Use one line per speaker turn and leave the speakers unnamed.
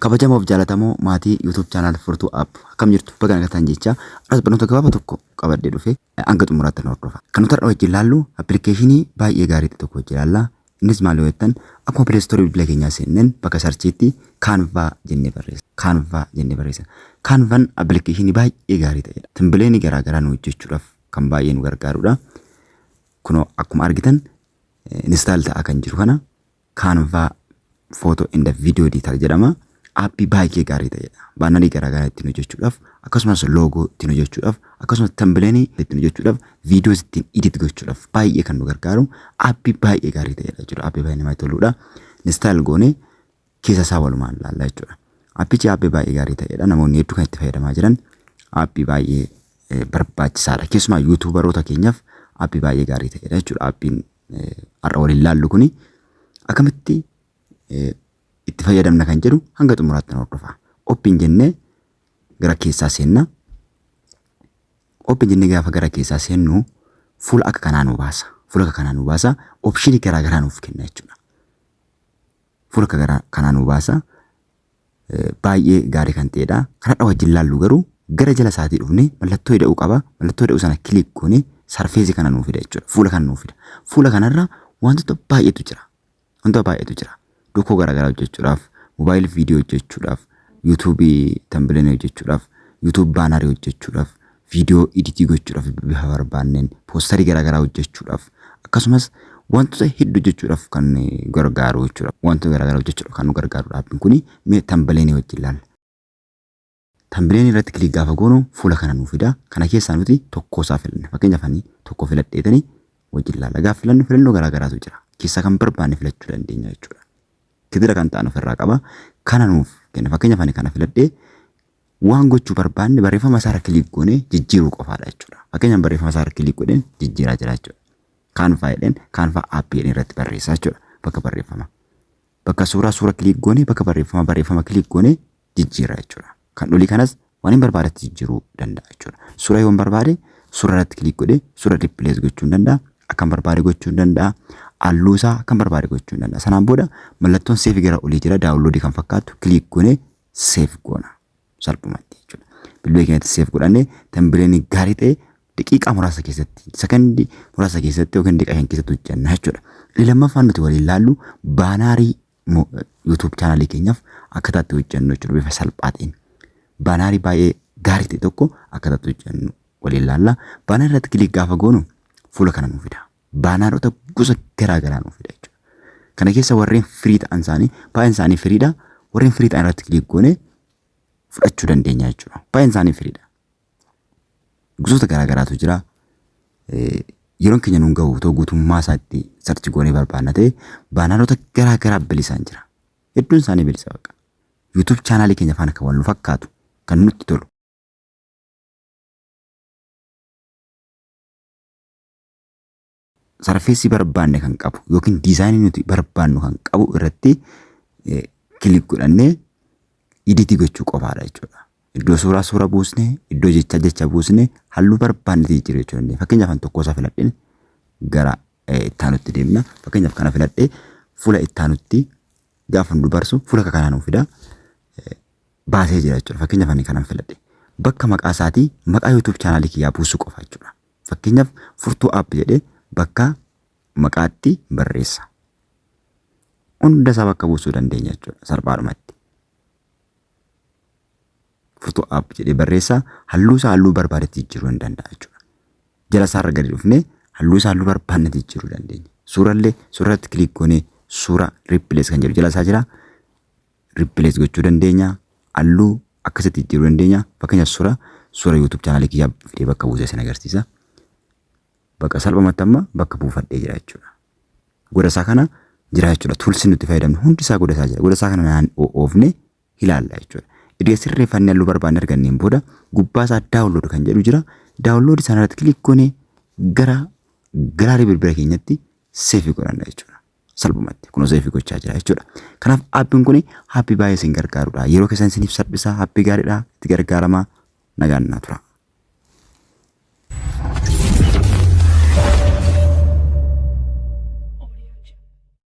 Kabajamoof jaalatamoo maatii YouTube channel Furtuu App akkam jirtu baga nagataan jecha as barnoota gabaabaa tokko qabadhee dhufe hanga xumuraatti nu hordofa. Kan nuti wajjin ilaallu appilikeeshinii baay'ee gaarii tokko wajjin ilaalla. Innis maal yoo jettan akkuma Play Store bilbila keenyaa seenneen bakka sarchiitti Canva jennee barreessa. Canvan appilikeeshinii baay'ee gaarii ta'edha. Timbileeni garaa garaa nu hojjechuudhaaf kan baay'ee nu gargaarudha. Kunoo akkuma argitan install ta'aa kan jiru kana Canva photo and video editor jedhama. Appii baay'ee gaarii ta'edha. Baanarii garaa garaa ittiin hojjechuudhaaf akkasumas loogoo ittiin hojjechuudhaaf akkasumas tambileenii ittiin hojjechuudhaaf viidiyoos ittiin edit gochuudhaaf baay'ee kan nu gargaaru appii baay'ee gaarii ta'edha jechuudha. Appii baay'ee namatti toludha. Install goonee keessa isaa walumaan ilaalla jechuudha. Appichi appii baay'ee gaarii ta'edha. Namoonni hedduu kan itti fayyadamaa jiran appii baay'ee barbaachisaadha. Keessumaa yuutuubaroota keenyaaf appii baay'ee gaarii ta'edha jechuudha. Appiin har'a waliin ilaallu kuni akkamitti itti fayyadamna kan jedhu hanga xumuraatti nu hordofa. Open jennee gara keessaa seenna. Open jennee gaafa gara keessaa seennu fuula akka kanaa nu baasa. Fuula akka kanaa nu baasa. Optionii garaa garaa nuuf kenna jechuudha. Fuula akka kanaa nu baasa. Baay'ee gaarii kan ta'edha. Kanadha wajjin ilaallu garuu gara jala isaatii dhufnee mallattoo hidhuu qaba. Mallattoo hidhuu sana kilik goonee sarfeesii kana nuuf fida jechuudha. Fuula kana nuuf fida. Fuula kanarra wantoota baay'eetu jira. Dokoo garaa garaa hojjechuudhaaf, mobaayil viidiyoo hojjechuudhaaf, yuutuubii tambileeni hojjechuudhaaf, yuutuub baanarii hojjechuudhaaf, viidiyoo editii gochuudhaaf bifa barbaanneen, poostarii garaa garaa hojjechuudhaaf, akkasumas wantoota hedduu hojjechuudhaaf kan gargaaru jechuudha. Wantoota garaa garaa hojjechuudhaaf kan nu gargaarudha. Appin kuni mee tambileenii wajjin ilaalla. Tambileenii irratti kilik gaafa goonu fuula kana nuuf fida. Kana keessaa nuti tokkosaa filanna. Fakkeenyaaf ani tokko filadheetanii wajjin ilaalla. Gaafa filannu filannoo garaa garaatu jira. Keessaa kan barbaanne filachuu dandeenya jechuudha. Kitira kan ta'an ofirraa qaba. Kana nuuf kenna. Fakkeenyaaf ani kana filadhee waan gochuu barbaanne barreeffama isaarra kilik goonee jijjiiruu qofaadha jechuudha. Fakkeenyaaf barreeffama isaarra kilik godheen jijjiiraa jira jechuudha. Canva jedheen Canva appii irratti barreessaa jechuudha. Bakka barreeffama. Bakka suura kilik goonee bakka barreeffama kilik goonee jijjiiraa jechuudha. Kan dhulii kanas waan hin barbaadetti jijjiiruu danda'a jechuudha. Suura yoo barbaade suura irratti kilik godhee suura replace gochuu danda'a. Akkam barbaade gochuu danda'a. Halluu isaa akkam barbaade gochuu danda'a. Sanaan booda mallattoon save gara olii jira. Daawunloodii kan fakkaatu kilik goonee save goona. Salphumatti jechuudha. Bilbila keenyatti save godhannee tambileenii gaarii ta'e daqiiqaa muraasa keessatti, sekondii muraasa keessatti yookiin daqiiqaa shan keessatti hojjenna jechuudha. Lammaffaan nuti waliin ilaallu baanaarii YouTube chaanalii keenyaaf akkataatti hojjennu jechuudha. Bifa salphaa ta'een. Baanaarii baay'ee gaarii ta'e tokko akkataatti hojjennu waliin ilaalla. Baanaarii irratti kilik gaafa goonu fuula kana nuuf fida. Baanaarota gosa garaa garaa nuuf fida jechuudha. Kana keessa warreen firii ta'an isaanii baay'een isaanii firiidha. Warreen firii ta'an irratti kilik goonee fudhachuu dandeenya jechuudha. Baay'een isaanii firiidha. Gosoota garaa garaatu jira. Yeroon keenya nuun gahu ta'u guutummaa isaatti sarchi goonee barbaanna ta'e baanaarota garaa garaa bilisaan jira. Hedduun isaanii bilisa baqa. YouTube chaanaalii keenya faana kan wal fakkaatu kan nutti tolu. Sarfeesii barbaanne kan qabu yookiin diizaayinii nuti barbaannu kan qabu irratti kilik godhannee editii gochuu qofaadha jechuudha. Iddoo suura buusnee, iddoo jecha buusnee halluu barbaanne jijjiiruu jechuu dandeenya. Fakkeenyaaf kan tokkosaa filadheen gara ittaanutti deemna. Fakkeenyaaf kana filadhee fuula ittaanutti gaafa nu barsu fuula kanaa nuuf fida baasee jira jechuudha. Fakkeenyaaf ani kanan filadhe bakka maqaa isaatii maqaa YouTube chaanaalii kiyyaa buusuu qofa jechuudha. Fakkeenyaaf Furtuu App jedhee bakka maqaatti barreessa. Hunda isaa bakka buusuu dandeenya jechuudha. Salphaadhumatti. Furtuu App jedhee barreessa. Halluu isaa halluu barbaadetti jijjiiruu hin danda'a jechuudha. Jala isaarra gadi dhufnee halluu isaa halluu barbaannetti jijjiiruu dandeenya. Suuratti kilik goonee suura replace kan jedhu jala isaa jira. Replace gochuu dandeenya. Halluu akkasitti jijjiiruu dandeenya. Fakkeenyaaf suura YouTube chaanaalii kiyyaa fidee bakka buusee sin agarsiisa. Bakka salphumatti amma bakka buufadhee jira jechuudha. Goda isaa kana jira jechuudha. Tuulsi nuti fayyadamnu hundi isaa goda isaa jira. Goda isaa kana naan oofne ilaalla jechuudha. Iddoo sirreeffannee halluu barbaanne arganneen booda gubbaa isaa daawunlood kan jedhu jira. Daawunlood sana irratti kilik goonee gara galaarii bilbila keenyatti seefi godhanna jechuudha. Salphumatti kunoo seefi gochaa jira jechuudha. Kanaaf appiin kun appii baay'ee isin gargaarudha. Yeroo keessan isiniif salphisa. Appii gaariidha. Itti gargaaramaa nagaan naa tura.